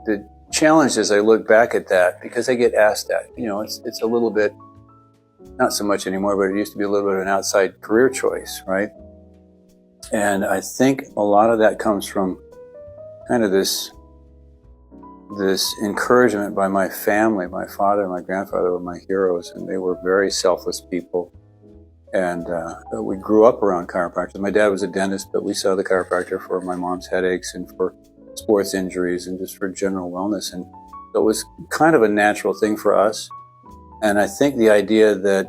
the challenge as I look back at that, because I get asked that, it's a little bit, not so much anymore, but it used to be a little bit of an outside career choice, right? And I think a lot of that comes from kind of this encouragement by my family. My father and my grandfather were my heroes, and they were very selfless people. And we grew up around chiropractors. My dad was a dentist, but we saw the chiropractor for my mom's headaches and for sports injuries and just for general wellness. And so it was kind of a natural thing for us. And I think the idea that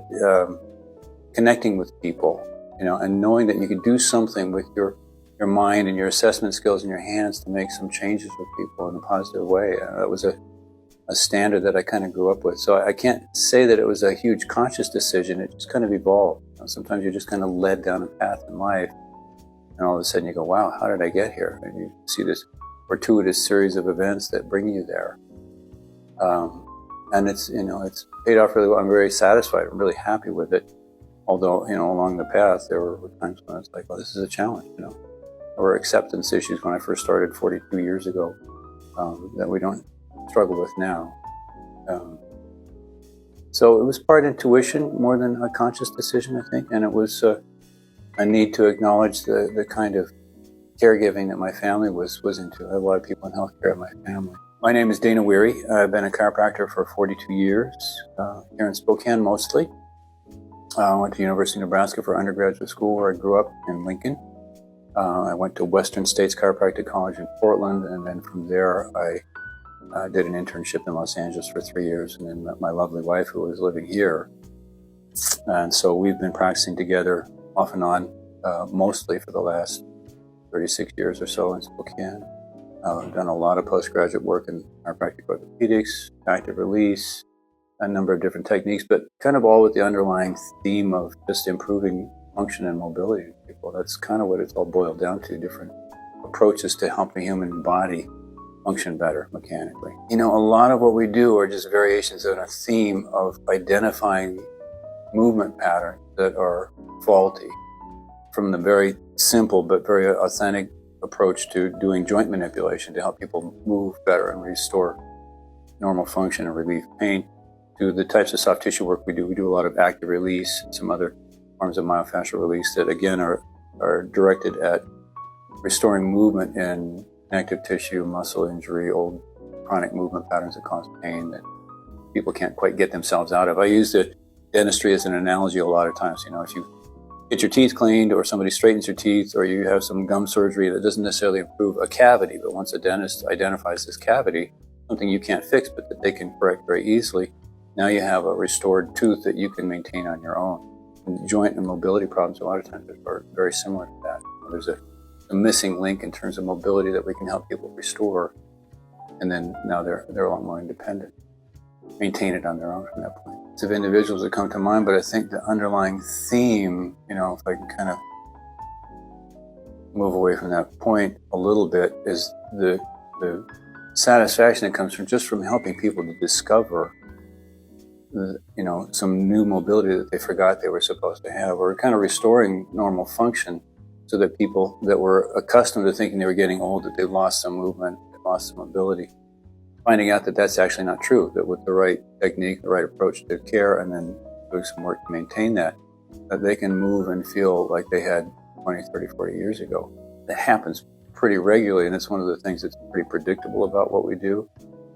connecting with people, and knowing that you could do something with your mind and your assessment skills and your hands to make some changes with people in a positive way. That was a standard that I kind of grew up with. So I can't say that it was a huge conscious decision. It just kind of evolved. Sometimes you're just kind of led down a path in life, and all of a sudden you go, wow, how did I get here? And you see this fortuitous series of events that bring you there. And it's paid off really well. I'm very satisfied. I'm really happy with it. Although, along the path, there were times when it's like, well, this is a challenge, There were acceptance issues when I first started 42 years ago that we don't struggle with now. So it was part intuition more than a conscious decision, I think. And it was a need to acknowledge the kind of caregiving that my family was into. I have a lot of people in healthcare in my family. My name is Dana Weary. I've been a chiropractor for 42 years, here in Spokane mostly. I went to University of Nebraska for undergraduate school, where I grew up in Lincoln. I went to Western States Chiropractic College in Portland, and then from there I did an internship in Los Angeles for 3 years, and then met my lovely wife, who was living here. And so we've been practicing together off and on, mostly for the last 36 years or so in Spokane. I've done a lot of postgraduate work in chiropractic orthopedics, active release, a number of different techniques, but kind of all with the underlying theme of just improving function and mobility in people. That's kind of what it's all boiled down to, different approaches to help the human body function better mechanically. A lot of what we do are just variations on a theme of identifying movement patterns that are faulty, from the very simple but very authentic approach to doing joint manipulation to help people move better and restore normal function and relieve pain, to the types of soft tissue work we do. We do a lot of active release, some other forms of myofascial release that again are directed at restoring movement in connective tissue, muscle injury, old chronic movement patterns that cause pain that people can't quite get themselves out of. I use the dentistry as an analogy a lot of times. If you get your teeth cleaned, or somebody straightens your teeth, or you have some gum surgery that doesn't necessarily improve a cavity, but once a dentist identifies this cavity, something you can't fix but that they can correct very easily, now you have a restored tooth that you can maintain on your own. And joint and mobility problems a lot of times are very similar to that. There's a missing link in terms of mobility that we can help people restore, and then now they're a lot more independent, maintain it on their own from that point. Lots of individuals that come to mind, but I think the underlying theme, if I can kind of move away from that point a little bit, is the satisfaction that comes from helping people to discover some new mobility that they forgot they were supposed to have, or kind of restoring normal function, so that people that were accustomed to thinking they were getting old, that they lost some movement, they lost some mobility, finding out that that's actually not true, that with the right technique, the right approach to care, and then doing some work to maintain that they can move and feel like they had 20, 30, 40 years ago. That happens pretty regularly, and it's one of the things that's pretty predictable about what we do,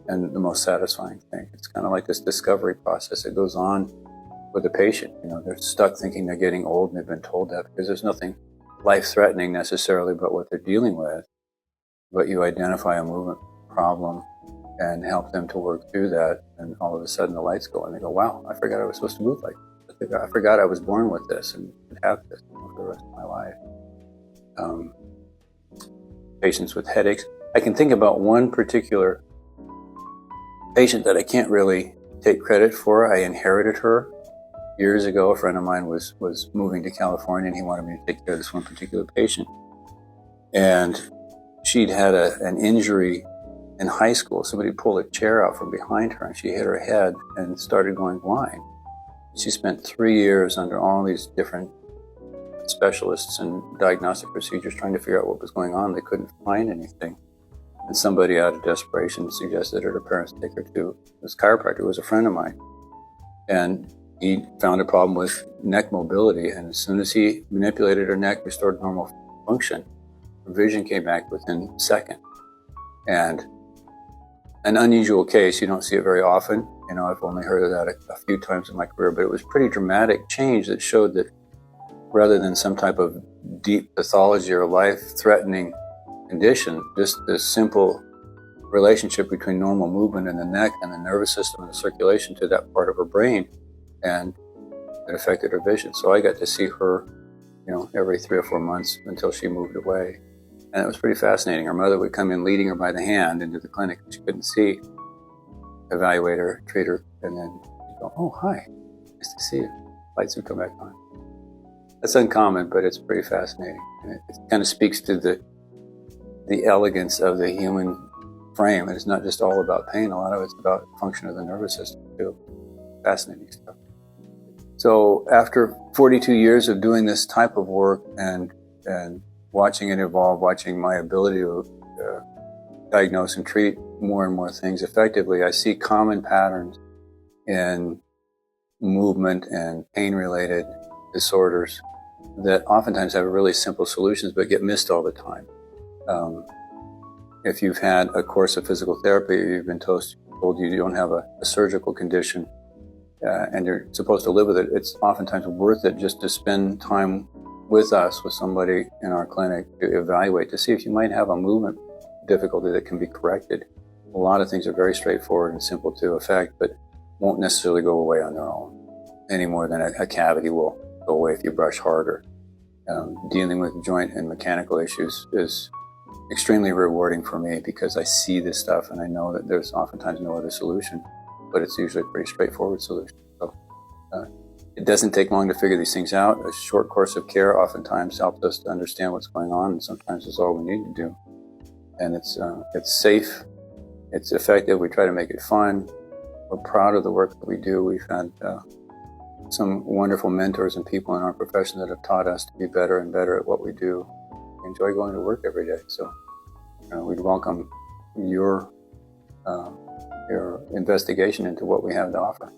and the most satisfying thing. It's kind of like this discovery process that goes on with the patient. They're stuck thinking they're getting old, and they've been told that because there's nothing life-threatening necessarily about what they're dealing with, but you identify a movement problem and help them to work through that, and all of a sudden the lights go on. They go, wow, I forgot I was supposed to move like this. I forgot I was born with this and have this for the rest of my life. Patients with headaches. I can think about one particular patient that I can't really take credit for. I inherited her years ago. A friend of mine was moving to California, and he wanted me to take care of this one particular patient. And she'd had an injury in high school. Somebody pulled a chair out from behind her, and she hit her head and started going blind. She spent 3 years under all these different specialists and diagnostic procedures trying to figure out what was going on. They couldn't find anything. And somebody out of desperation suggested that her parents take her to this chiropractor who was a friend of mine. And he found a problem with neck mobility. And as soon as he manipulated her neck, restored normal function, her vision came back within seconds. And an unusual case, you don't see it very often. You know, I've only heard of that a few times in my career, but it was a pretty dramatic change that showed that rather than some type of deep pathology or life-threatening condition, just this simple relationship between normal movement in the neck and the nervous system and the circulation to that part of her brain, and it affected her vision. So I got to see her, you know, every 3 or 4 months until she moved away. And it was pretty fascinating. Her mother would come in leading her by the hand into the clinic. She couldn't see, evaluate her, treat her, and then she'd go, "Oh, hi, nice to see you." Lights would come back on. That's uncommon, but it's pretty fascinating. And it kind of speaks to the elegance of the human frame. And it's not just all about pain. A lot of it's about function of the nervous system too. Fascinating stuff. So after 42 years of doing this type of work and watching it evolve, watching my ability to diagnose and treat more and more things effectively, I see common patterns in movement and pain-related disorders that oftentimes have really simple solutions but get missed all the time. If you've had a course of physical therapy, you've been told you don't have a surgical condition and you're supposed to live with it, it's oftentimes worth it just to spend time with us, with somebody in our clinic, to evaluate, to see if you might have a movement difficulty that can be corrected. A lot of things are very straightforward and simple to affect, but won't necessarily go away on their own any more than a cavity will go away if you brush harder. Dealing with joint and mechanical issues is extremely rewarding for me because I see this stuff and I know that there's oftentimes no other solution, but it's usually a pretty straightforward solution. So it doesn't take long to figure these things out. A short course of care oftentimes helps us to understand what's going on, and sometimes it's all we need to do. And it's safe, it's effective. We try to make it fun. We're proud of the work that we do. We've had some wonderful mentors and people in our profession that have taught us to be better and better at what we do. We enjoy going to work every day. So we'd welcome your investigation into what we have to offer.